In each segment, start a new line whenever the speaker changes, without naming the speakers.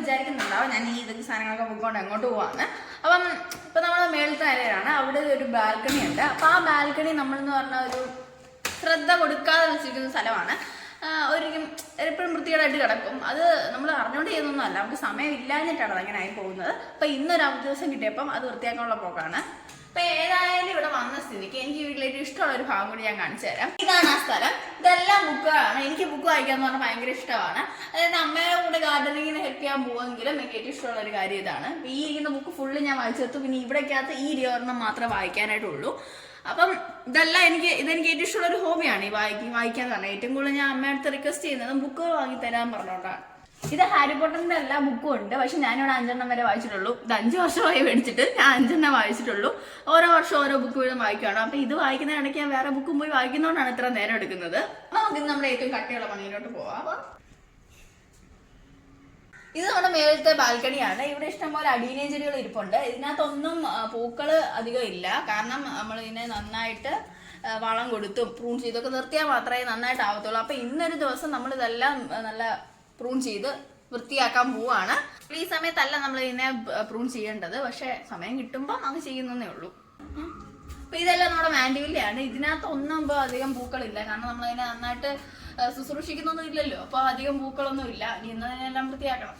വിചാരിക്കുന്നുണ്ടാവും ഞാൻ ഈ ഇതൊക്കെ സാധനങ്ങളൊക്കെ പോയിക്കൊണ്ട് എങ്ങോട്ട് പോവാന്ന്. അപ്പം ഇപ്പം നമ്മൾ മേളത്തെ നിലയിലാണ്, അവിടെ ഒരു ബാൽക്കണി ഉണ്ട്. അപ്പം ആ ബാൽക്കണി നമ്മളെന്ന് പറഞ്ഞാൽ ഒരു ശ്രദ്ധ കൊടുക്കാതെ വെച്ചിരിക്കുന്ന സ്ഥലമാണ്. ഒരിക്കലും എപ്പോഴും വൃത്തികേടായിട്ട് കിടക്കും. അത് നമ്മൾ അറിഞ്ഞുകൊണ്ട് ചെയ്യുന്നൊന്നുമല്ല, നമുക്ക് സമയം ഇല്ലാഞ്ഞിട്ടാണ് അതങ്ങനെ ആയി പോകുന്നത്. അപ്പം ഇന്നൊരു അവധി ദിവസം കിട്ടിയപ്പം അത് വൃത്തിയാക്കാനുള്ള പോക്കാണ്. അപ്പം ഏതായാലും ഇവിടെ വന്ന സ്ഥിതിക്ക് എനിക്ക് വീട്ടിലേക്ക് ഇഷ്ടമുള്ള ഒരു ഭാഗം കൂടി ഞാൻ കാണിച്ചു തരാം. ഇതാണ് ആ സ്ഥലം. ഇതെല്ലാം ബുക്കുകളാണ്. എനിക്ക് ബുക്ക് വായിക്കാന്ന് പറഞ്ഞാൽ ഭയങ്കര ഇഷ്ടമാണ്. അതായത് അമ്മയുടെ കൂടെ ഗാർഡനിങ്ങിന് ഹെൽപ്പ് ചെയ്യാൻ പോകുമെങ്കിലും എനിക്ക് ഏറ്റവും ഇഷ്ടമുള്ള ഒരു കാര്യം ഇതാണ്. ഈ ഇരിക്കുന്ന ബുക്ക് ഫുള്ള് ഞാൻ വായിച്ചെടുത്തു. പിന്നെ ഇവിടേക്കകത്ത് ഈ ഒരെണ്ണം മാത്രമേ വായിക്കാനായിട്ടുള്ളൂ. അപ്പം ഇതെനിക്ക് ഏറ്റവും ഇഷ്ടമുള്ള ഒരു ഹോബിയാണ് ഈ വായിക്കാൻ തന്നെ. ഏറ്റവും കൂടുതൽ ഞാൻ അമ്മയടുത്ത് റിക്വസ്റ്റ് ചെയ്യുന്നത് ബുക്കുകൾ വാങ്ങി തരാൻ പറഞ്ഞോണ്ടാണ്. ഇത് ഹാരി പോട്ടറിന്റെ എല്ലാ ബുക്കും ഉണ്ട്. പക്ഷെ ഞാനിവിടെ 5 വരെ വായിച്ചിട്ടുള്ളൂ. ഇത് 5 വർഷമായി മേടിച്ചിട്ട് ഞാൻ 5 വായിച്ചിട്ടുള്ളൂ. ഓരോ വർഷം ഓരോ ബുക്ക് വീതം വായിക്കുകയാണ്. അപ്പൊ ഇത് വായിക്കുന്ന ഇടയ്ക്ക് ഞാൻ വേറെ ബുക്കും പോയി വായിക്കുന്നതുകൊണ്ടാണ് ഇത്ര നേരം എടുക്കുന്നത്. നമുക്ക് നമ്മുടെ ഏറ്റവും കട്ടിയുള്ള പണിയിലോട്ട് പോവാം. ഇത് നമ്മുടെ മേളത്തെ ബാൽക്കണിയാണ്. ഇവിടെ ഇഷ്ടംപോലെ അടീനിയ ചെടികൾ ഇരിപ്പുണ്ട്. ഇതിനകത്തൊന്നും പൂക്കള് അധികം ഇല്ല. കാരണം നമ്മൾ ഇതിനെ നന്നായിട്ട് വളം കൊടുത്ത് പ്രൂൺ ചെയ്തൊക്കെ നിർത്തിയാൽ മാത്രമേ നന്നായിട്ട് ആവത്തുള്ളൂ. അപ്പൊ ഇന്നൊരു ദിവസം നമ്മൾ ഇതെല്ലാം നല്ല പ്രൂൺ ചെയ്ത് വൃത്തിയാക്കാൻ പോവാണ്. ഈ സമയത്തല്ല നമ്മൾ ഇതിനെ പ്രൂൺ ചെയ്യേണ്ടത്, പക്ഷെ സമയം കിട്ടുമ്പോൾ അങ്ങ് ചെയ്യുന്നേ ഉള്ളൂ. അപ്പൊ ഇതെല്ലാം നമ്മുടെ മാൻഡിവില്ലയാണ്. ഇതിനകത്തൊന്നും ഇപ്പോൾ അധികം പൂക്കളില്ല. കാരണം നമ്മളതിനെ നന്നായിട്ട് ശുശ്രൂഷിക്കുന്നൊന്നും ഇല്ലല്ലോ. അപ്പൊ അധികം പൂക്കളൊന്നും ഇല്ല. ഇന്നതിനെല്ലാം വൃത്തിയാക്കണം.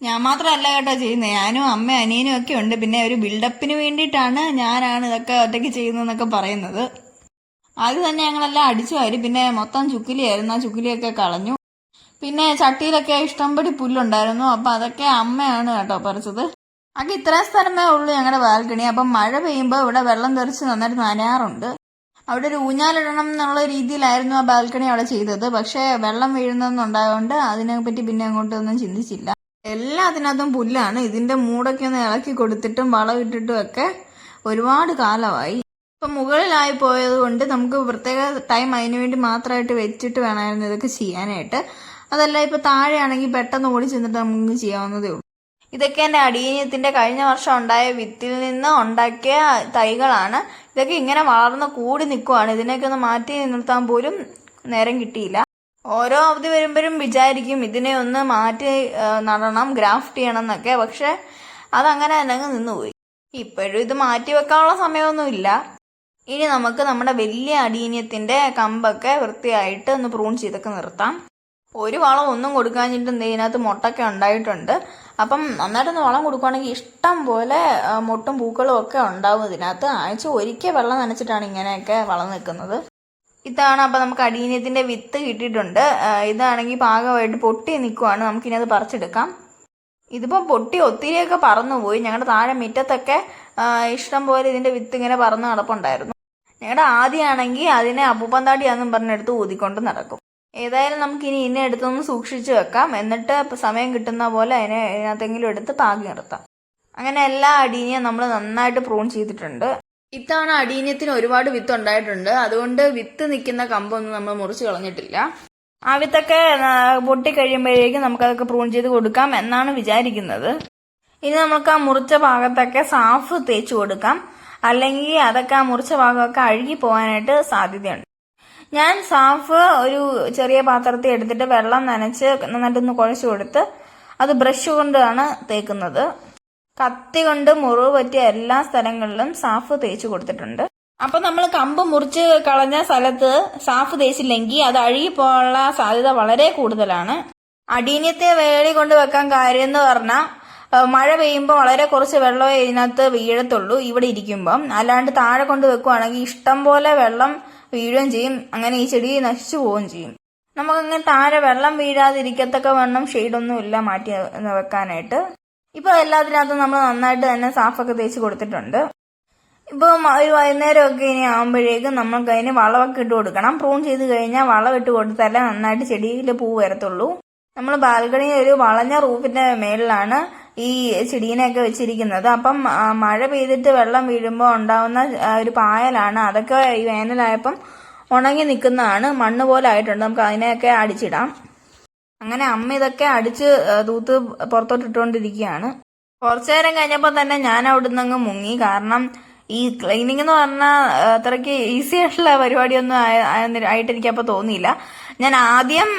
ഞാൻ മാത്രമല്ല കേട്ടോ ചെയ്യുന്നത്, ഞാനും അമ്മ അനിയനും ഒക്കെ ഉണ്ട്. പിന്നെ ഒരു ബിൽഡപ്പിന് വേണ്ടിയിട്ടാണ് ഞാനാണ് ഇതൊക്കെ ഒറ്റയ്ക്ക് ചെയ്യുന്നതെന്നൊക്കെ പറയുന്നത്. ആദ്യം തന്നെ ഞങ്ങളെല്ലാം അടിച്ചു വാരി. പിന്നെ മൊത്തം ചുക്കിലിയായിരുന്നു. ആ ചുക്കിലിയൊക്കെ കളഞ്ഞു. പിന്നെ ചട്ടിയിലൊക്കെ ഇഷ്ടംപടി പുല്ലുണ്ടായിരുന്നു. അപ്പൊ അതൊക്കെ അമ്മയാണ് കേട്ടോ പറിച്ചത്. ആകെ ഇത്രയും സ്ഥലമേ ഉള്ളൂ ഞങ്ങളുടെ ബാൽക്കണി. അപ്പം മഴ പെയ്യുമ്പോൾ ഇവിടെ വെള്ളം തെറിച്ച് നന്നായിട്ട് നനയാറുണ്ട്. അവിടെ ഒരു ഊഞ്ഞാലിടണം എന്നുള്ള രീതിയിലായിരുന്നു ആ ബാൽക്കണി അവിടെ ചെയ്തത്. പക്ഷെ വെള്ളം വീഴുന്നൊന്നുണ്ടായതുകൊണ്ട് അതിനെപ്പറ്റി പിന്നെ അങ്ങോട്ടൊന്നും ചിന്തിച്ചില്ല. എല്ലാത്തിനകത്തും പുല്ലാണ്. ഇതിന്റെ മൂടൊക്കെ ഒന്ന് ഇളക്കി കൊടുത്തിട്ടും വളം ഇട്ടിട്ടും ഒക്കെ ഒരുപാട് കാലമായി. ഇപ്പൊ മുകളിലായി പോയത് കൊണ്ട് നമുക്ക് പ്രത്യേക ടൈം അതിനു വേണ്ടി മാത്രമായിട്ട് വെച്ചിട്ട് വേണമായിരുന്നു ഇതൊക്കെ ചെയ്യാനായിട്ട്. അതല്ല ഇപ്പൊ താഴെയാണെങ്കിൽ പെട്ടെന്ന് ഓടി ചെന്നിട്ട് നമുക്ക് ചെയ്യാവുന്നതേ ഉള്ളൂ. ഇതൊക്കെ എന്റെ അടീനിയത്തിന്റെ കഴിഞ്ഞ വർഷം ഉണ്ടായ വിത്തിൽ നിന്ന് ഉണ്ടാക്കിയ തൈകളാണ്. ഇതൊക്കെ ഇങ്ങനെ വളർന്ന് കൂടി നിൽക്കുവാണ്. ഇതിനെയൊക്കെ ഒന്ന് മാറ്റി നിർത്താൻ പോലും നേരം കിട്ടിയില്ല. ഓരോ അവധി വരുമ്പോഴും വിചാരിക്കും ഇതിനെ ഒന്ന് മാറ്റി നടണം, ഗ്രാഫ്റ്റ് ചെയ്യണം എന്നൊക്കെ. പക്ഷെ അതങ്ങനെ തന്നെ അങ്ങ് നിന്നുപോയി. ഇപ്പോഴും ഇത് മാറ്റി വെക്കാനുള്ള സമയമൊന്നുമില്ല. ഇനി നമുക്ക് നമ്മുടെ വലിയ അടീനിയത്തിന്റെ കമ്പൊക്കെ വൃത്തിയായിട്ട് ഒന്ന് പ്രൂൺ ചെയ്തൊക്കെ നിർത്താം. ഒരു വളം ഒന്നും കൊടുക്കാഞ്ഞിട്ട് ഇതിനകത്ത് മുട്ടൊക്കെ ഉണ്ടായിട്ടുണ്ട്. അപ്പം നന്നായിട്ടൊന്ന് വളം കൊടുക്കുകയാണെങ്കിൽ ഇഷ്ടം പോലെ മുട്ടും പൂക്കളും ഒക്കെ ഉണ്ടാവും ഇതിനകത്ത്. ആഴ്ച ഒരിക്കൽ വെള്ളം നനച്ചിട്ടാണ് ഇങ്ങനെയൊക്കെ വളം നിൽക്കുന്നത്. ഇതാണ് അപ്പം നമുക്ക് അടീനിയത്തിന്റെ വിത്ത് കിട്ടിയിട്ടുണ്ട്. ഇതാണെങ്കിൽ പാകമായിട്ട് പൊട്ടി നിൽക്കുവാണ്. നമുക്കിനി അത് പറിച്ചെടുക്കാം. ഇതിപ്പോൾ പൊട്ടി ഒത്തിരിയൊക്കെ പറന്നുപോയി. ഞങ്ങളുടെ താഴെ മുറ്റത്തൊക്കെ ഇഷ്ടം പോലെ ഇതിന്റെ വിത്ത് ഇങ്ങനെ പറന്ന് നടപ്പുണ്ടായിരുന്നു. ഞങ്ങളുടെ ആദ്യമാണെങ്കിൽ അതിനെ അപ്പൂപ്പന്താടിയാന്നും പറഞ്ഞെടുത്ത് ഊതിക്കൊണ്ട് നടക്കും. ഏതായാലും നമുക്കിനി ഇതിനെ എടുത്തൊന്ന് സൂക്ഷിച്ചു വെക്കാം. എന്നിട്ട് സമയം കിട്ടുന്ന പോലെ അതിനെ ഇതിനകത്തെങ്കിലും എടുത്ത് പാകി നിർത്താം. അങ്ങനെ എല്ലാ അടീനിയും നമ്മൾ നന്നായിട്ട് പ്രൂൺ ചെയ്തിട്ടുണ്ട്. ഇത്തവണ അടീനിയത്തിന് ഒരുപാട് വിത്ത് ഉണ്ടായിട്ടുണ്ട്. അതുകൊണ്ട് വിത്ത് നിൽക്കുന്ന കമ്പൊന്നും നമ്മൾ മുറിച്ച് കളഞ്ഞിട്ടില്ല. ആ വിത്തൊക്കെ പൊട്ടിക്കഴിയുമ്പോഴേക്കും നമുക്കതൊക്കെ പ്രൂൺ ചെയ്ത് കൊടുക്കാം എന്നാണ് വിചാരിക്കുന്നത്. ഇനി നമുക്ക് ആ മുറിച്ച ഭാഗത്തൊക്കെ സാഫ് തേച്ച് കൊടുക്കാം. അല്ലെങ്കിൽ അതൊക്കെ ആ മുറിച്ച ഭാഗമൊക്കെ അഴുകി പോകാനായിട്ട് സാധ്യതയുണ്ട്. ഞാൻ സാഫ് ഒരു ചെറിയ പാത്രത്തിൽ എടുത്തിട്ട് വെള്ളം നനച്ച് നന്നായിട്ടൊന്ന് കുഴച്ച് കൊടുത്ത് അത് ബ്രഷ് കൊണ്ടാണ് തേക്കുന്നത്. കത്തി കൊണ്ട് മുറിവ് പറ്റിയ എല്ലാ സ്ഥലങ്ങളിലും സാഫ് തേച്ച് കൊടുത്തിട്ടുണ്ട്. അപ്പൊ നമ്മൾ കമ്പ് മുറിച്ച് കളഞ്ഞ സ്ഥലത്ത് സാഫ് തേച്ചില്ലെങ്കിൽ അത് അഴുകിപ്പോകാനുള്ള സാധ്യത വളരെ കൂടുതലാണ്. അടീനിയത്തെ വേലി കൊണ്ട് വെക്കാൻ കാര്യം എന്ന് പറഞ്ഞാൽ മഴ പെയ്യുമ്പോൾ വളരെ കുറച്ച് വെള്ളമേ ഇതിനകത്ത് വീഴത്തുള്ളൂ ഇവിടെ ഇരിക്കുമ്പം. അല്ലാണ്ട് താഴെ കൊണ്ട് വെക്കുവാണെങ്കിൽ ഇഷ്ടം പോലെ വെള്ളം വീഴുകയും ചെയ്യും. അങ്ങനെ ഈ ചെടി നശിച്ചു പോവുകയും ചെയ്യും. നമുക്കങ്ങനെ താഴെ വെള്ളം വീഴാതിരിക്കത്തക്ക വണ്ണം ഷെയ്ഡൊന്നും ഇല്ല മാറ്റി വെക്കാനായിട്ട്. ഇപ്പൊ എല്ലാത്തിനകത്തും നമ്മൾ നന്നായിട്ട് തന്നെ സാഫൊക്കെ തേച്ച് കൊടുത്തിട്ടുണ്ട്. ഇപ്പൊ ഒരു വൈകുന്നേരമൊക്കെ ഇനി ആകുമ്പോഴേക്കും നമുക്ക് അതിന് വളമൊക്കെ ഇട്ട് കൊടുക്കണം. പ്രൂൺ ചെയ്ത് കഴിഞ്ഞാൽ വളം ഇട്ട് കൊടുത്താലേ നന്നായിട്ട് ചെടിയിൽ പൂ വരത്തുള്ളൂ. നമ്മൾ ബാൽക്കണി ഒരു വളഞ്ഞ റൂഫിന്റെ മേളിലാണ് ഈ ചെടീനെയൊക്കെ വെച്ചിരിക്കുന്നത്. അപ്പം മഴ പെയ്തിട്ട് വെള്ളം വീഴുമ്പോൾ ഉണ്ടാവുന്ന ഒരു പായലാണ്. അതൊക്കെ ഈ വേനലായപ്പം ഉണങ്ങി നിൽക്കുന്നതാണ്. മണ്ണ് പോലെ ആയിട്ടുണ്ട്. നമുക്ക് അതിനെയൊക്കെ അടിച്ചിടാം. അങ്ങനെ അമ്മ ഇതൊക്കെ അടിച്ച് തൂത്ത് പുറത്തോട്ട് ഇട്ടുകൊണ്ടിരിക്കുകയാണ്. കുറച്ചു നേരം കഴിഞ്ഞപ്പോൾ തന്നെ ഞാൻ അവിടുന്ന് അങ്ങ് മുങ്ങി. കാരണം ഈ ക്ലീനിങ് എന്ന് പറഞ്ഞാൽ അത്രയ്ക്ക് ഈസി ആയിട്ടുള്ള പരിപാടിയൊന്നും ആയിട്ട് എനിക്കപ്പോൾ തോന്നിയില്ല. ഞാൻ ആദ്യം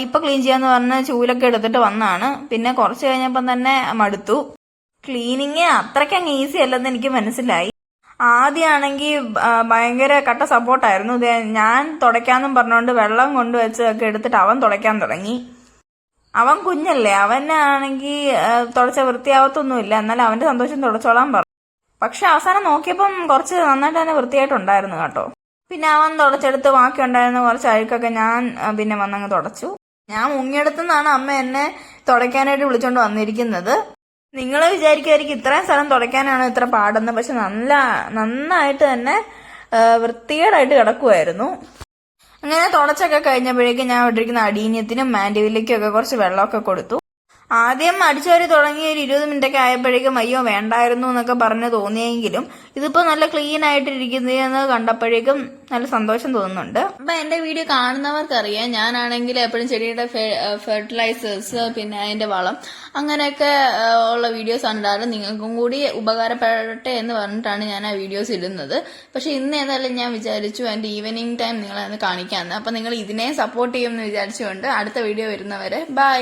ഇപ്പൊ ക്ലീൻ ചെയ്യാന്ന് പറഞ്ഞ് ചൂലൊക്കെ എടുത്തിട്ട് വന്നാണ്. പിന്നെ കുറച്ച് കഴിഞ്ഞപ്പം തന്നെ മടുത്തു. ക്ലീനിങ് അത്രയ്ക്ക് അങ്ങ് ഈസി അല്ലെന്ന് എനിക്ക് മനസ്സിലായി. ആദ്യമാണെങ്കിൽ ഭയങ്കര കട്ട സപ്പോർട്ടായിരുന്നു. ഞാൻ തുടയ്ക്കാന്നും പറഞ്ഞുകൊണ്ട് വെള്ളം കൊണ്ടുവച്ചൊക്കെ എടുത്തിട്ട് അവൻ തുടയ്ക്കാൻ തുടങ്ങി. അവൻ കുഞ്ഞല്ലേ, അവനാണെങ്കിൽ തുടച്ച വൃത്തിയാവത്തൊന്നുമില്ല. എന്നാലും അവന്റെ സന്തോഷം തുടച്ചോളാൻ പറഞ്ഞു. പക്ഷെ അവസാനം നോക്കിയപ്പം കുറച്ച് നന്നായിട്ട് തന്നെ വൃത്തിയായിട്ടുണ്ടായിരുന്നു കേട്ടോ. പിന്നെ അവൻ തുടച്ചെടുത്ത് ബാക്കി ഉണ്ടായിരുന്ന കുറച്ച് അഴുക്കൊക്കെ ഞാൻ പിന്നെ വന്നങ്ങ് തുടച്ചു. ഞാൻ മുങ്ങിയെടുത്തുനിന്നാണ് അമ്മ എന്നെ തുടയ്ക്കാനായിട്ട് വിളിച്ചോണ്ട് വന്നിരിക്കുന്നത്. നിങ്ങൾ വിചാരിക്കുമായിരിക്കും ഇത്രയും സ്ഥലം തുടയ്ക്കാനാണോ ഇത്ര പാടെന്ന്. പക്ഷെ നന്നായിട്ട് തന്നെ വൃത്തികേടായിട്ട് കിടക്കുമായിരുന്നു. അങ്ങനെ തുടച്ചൊക്കെ കഴിഞ്ഞപ്പോഴേക്കും ഞാൻ ഇട്ടിരിക്കുന്ന അടീന്യത്തിനും മാൻഡിവിലേക്കും ഒക്കെ കുറച്ച് വെള്ളമൊക്കെ കൊടുത്തു. ആദ്യം അടിച്ചുവരി തുടങ്ങി ഒരു 20 മിനിറ്റൊക്കെ ആയപ്പോഴേക്കും അയ്യോ വേണ്ടായിരുന്നു എന്നൊക്കെ പറഞ്ഞ് തോന്നിയെങ്കിലും ഇതിപ്പോ നല്ല ക്ലീൻ ആയിട്ടിരിക്കുന്നതെന്ന് കണ്ടപ്പോഴേക്കും നല്ല സന്തോഷം തോന്നുന്നുണ്ട്. അപ്പൊ എന്റെ വീഡിയോ കാണുന്നവർക്കറിയാം, ഞാനാണെങ്കിൽ എപ്പോഴും ചെടിയുടെ ഫെർട്ടിലൈസേഴ്സ് പിന്നെ അതിന്റെ വളം അങ്ങനെയൊക്കെ ഉള്ള വീഡിയോസ് ആണ് ഇടാറ്. നിങ്ങൾക്കും കൂടി ഉപകാരപ്പെടട്ടെ എന്ന് പറഞ്ഞിട്ടാണ് ഞാൻ ആ വീഡിയോസ് ഇടുന്നത്. പക്ഷെ ഇന്ന് ഏതായാലും ഞാൻ വിചാരിച്ചു എന്റെ ഈവനിങ് ടൈം നിങ്ങളെ ഒന്ന് കാണിക്കാമെന്ന്. അപ്പൊ നിങ്ങൾ ഇതിനെ സപ്പോർട്ട് ചെയ്യുമെന്ന് വിചാരിച്ചുകൊണ്ട് അടുത്ത വീഡിയോ വരുന്നവരെ ബൈ.